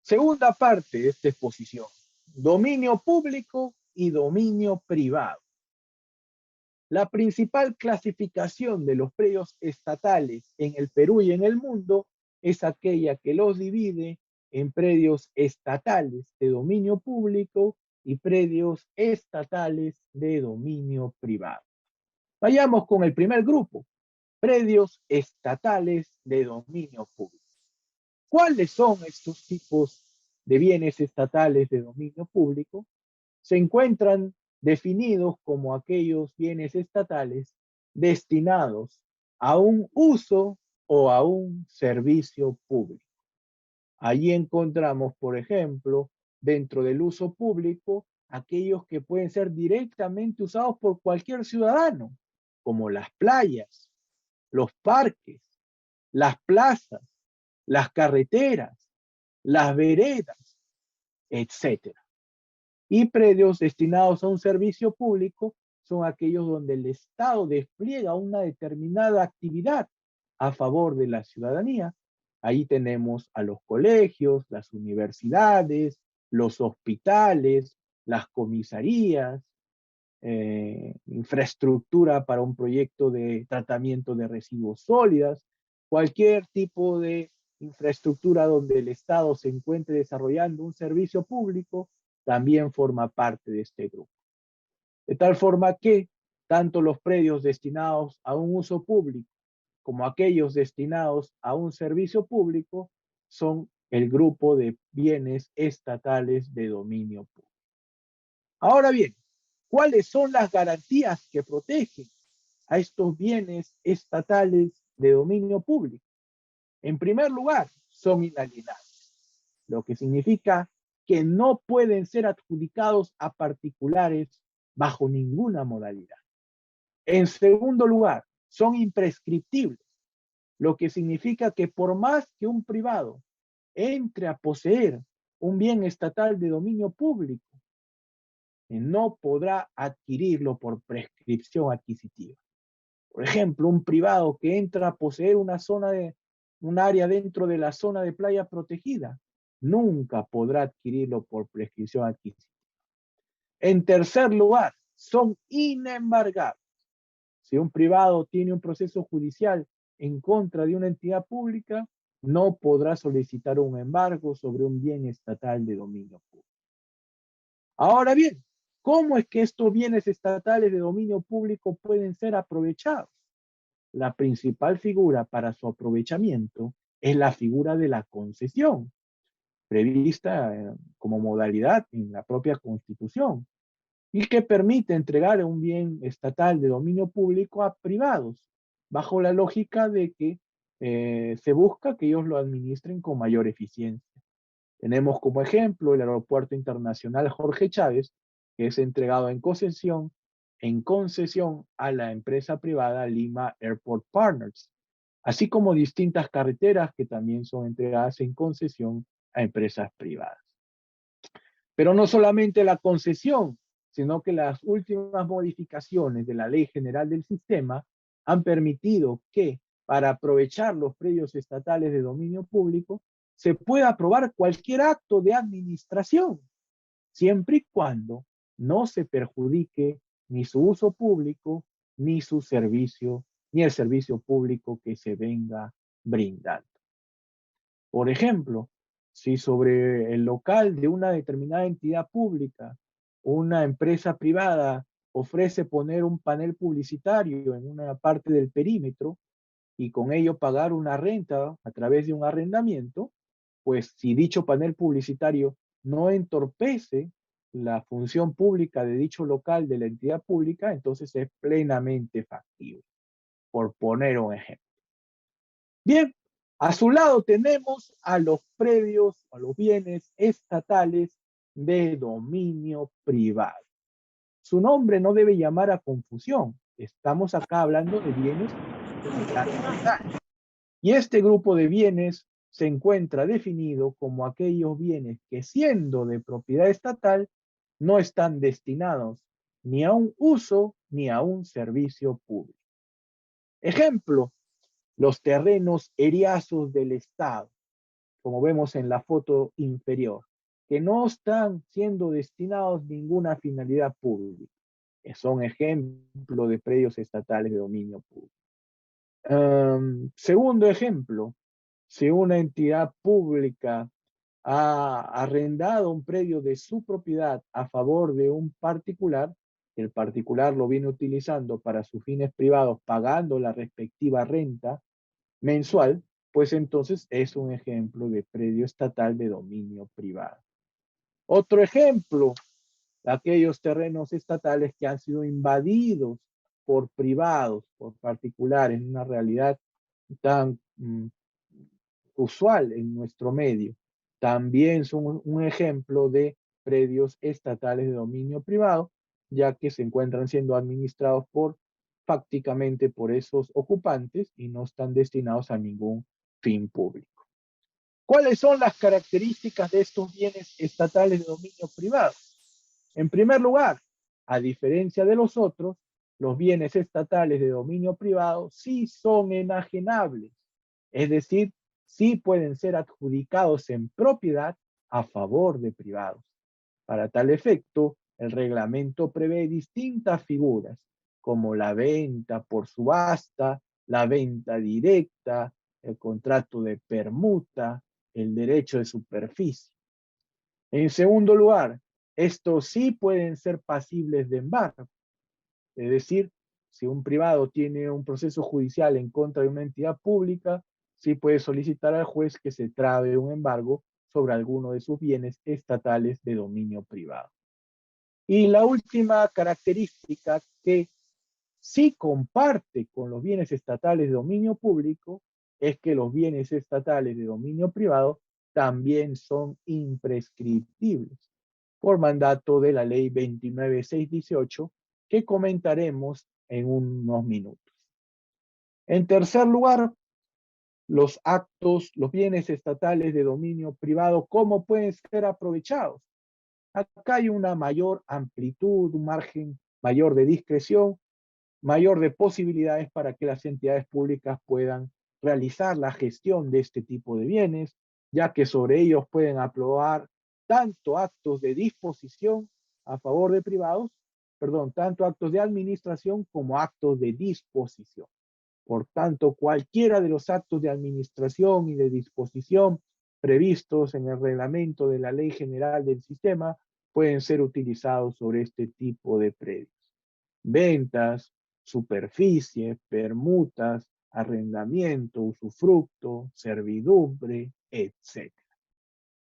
Segunda parte de esta exposición, dominio público y dominio privado. La principal clasificación de los predios estatales en el Perú y en el mundo es aquella que los divide en predios estatales de dominio público y predios estatales de dominio privado. Vayamos con el primer grupo, predios estatales de dominio público. ¿Cuáles son estos tipos de bienes estatales de dominio público? Se encuentran definidos como aquellos bienes estatales destinados a un uso o a un servicio público. Allí encontramos, por ejemplo, dentro del uso público, aquellos que pueden ser directamente usados por cualquier ciudadano, como las playas, los parques, las plazas, las carreteras, las veredas, etcétera. Y predios destinados a un servicio público son aquellos donde el Estado despliega una determinada actividad a favor de la ciudadanía. Ahí tenemos a los colegios, las universidades, los hospitales, las comisarías, infraestructura para un proyecto de tratamiento de residuos sólidos, cualquier tipo de infraestructura donde el Estado se encuentre desarrollando un servicio público, también forma parte de este grupo. De tal forma que tanto los predios destinados a un uso público como aquellos destinados a un servicio público son el grupo de bienes estatales de dominio público. Ahora bien, ¿cuáles son las garantías que protegen a estos bienes estatales de dominio público? En primer lugar, son inalienables, lo que significa que no pueden ser adjudicados a particulares bajo ninguna modalidad. En segundo lugar, son imprescriptibles, lo que significa que por más que un privado entre a poseer un bien estatal de dominio público, no podrá adquirirlo por prescripción adquisitiva. Por ejemplo, un privado que entra a poseer un área dentro de la zona de playa protegida, nunca podrá adquirirlo por prescripción adquisitiva. En tercer lugar, son inembargables. Si un privado tiene un proceso judicial en contra de una entidad pública, no podrá solicitar un embargo sobre un bien estatal de dominio público. Ahora bien, ¿cómo es que estos bienes estatales de dominio público pueden ser aprovechados? La principal figura para su aprovechamiento es la figura de la concesión, prevista como modalidad en la propia Constitución, y que permite entregar un bien estatal de dominio público a privados, bajo la lógica de que se busca que ellos lo administren con mayor eficiencia. Tenemos como ejemplo el Aeropuerto Internacional Jorge Chávez, que es entregado en concesión a la empresa privada Lima Airport Partners, así como distintas carreteras que también son entregadas en concesión a empresas privadas. Pero no solamente la concesión, sino que las últimas modificaciones de la Ley General del Sistema han permitido que, para aprovechar los predios estatales de dominio público, se pueda aprobar cualquier acto de administración, siempre y cuando no se perjudique ni su uso público, ni su servicio, ni el servicio público que se venga brindando. Por ejemplo, si sobre el local de una determinada entidad pública, una empresa privada ofrece poner un panel publicitario en una parte del perímetro y con ello pagar una renta a través de un arrendamiento, pues si dicho panel publicitario no entorpece la función pública de dicho local de la entidad pública, entonces es plenamente factible, por poner un ejemplo. Bien, a su lado tenemos a los predios, a los bienes estatales de dominio privado. Su nombre no debe llamar a confusión. Estamos acá hablando de bienes de propiedad estatal. Y este grupo de bienes se encuentra definido como aquellos bienes que, siendo de propiedad estatal, no están destinados ni a un uso ni a un servicio público. Ejemplo, los terrenos eriazos del Estado, como vemos en la foto inferior, que no están siendo destinados a ninguna finalidad pública. Son ejemplo de predios estatales de dominio público. Segundo ejemplo, si una entidad pública ha arrendado un predio de su propiedad a favor de un particular, el particular lo viene utilizando para sus fines privados, pagando la respectiva renta mensual, pues entonces es un ejemplo de predio estatal de dominio privado. Otro ejemplo, aquellos terrenos estatales que han sido invadidos por privados, por particulares, en una realidad tan usual en nuestro medio. También son un ejemplo de predios estatales de dominio privado, ya que se encuentran siendo administrados prácticamente por esos ocupantes y no están destinados a ningún fin público. ¿Cuáles son las características de estos bienes estatales de dominio privado? En primer lugar, a diferencia de los otros, los bienes estatales de dominio privado sí son enajenables, es decir, sí pueden ser adjudicados en propiedad a favor de privados. Para tal efecto, el reglamento prevé distintas figuras, como la venta por subasta, la venta directa, el contrato de permuta, el derecho de superficie. En segundo lugar, estos sí pueden ser pasibles de embargo. Es decir, si un privado tiene un proceso judicial en contra de una entidad pública, sí puede solicitar al juez que se trabe un embargo sobre alguno de sus bienes estatales de dominio privado. Y la última característica que sí comparte con los bienes estatales de dominio público es que los bienes estatales de dominio privado también son imprescriptibles por mandato de la ley 29618 que comentaremos en unos minutos. En tercer lugar, los bienes estatales de dominio privado, ¿cómo pueden ser aprovechados? Acá hay una mayor amplitud, un margen mayor de discreción, mayor de posibilidades para que las entidades públicas puedan realizar la gestión de este tipo de bienes, ya que sobre ellos pueden aprobar tanto actos de disposición a favor de privados, tanto actos de administración como actos de disposición. Por tanto, cualquiera de los actos de administración y de disposición previstos en el reglamento de la Ley General del Sistema pueden ser utilizados sobre este tipo de predios. Ventas, superficie, permutas, arrendamiento, usufructo, servidumbre, etc.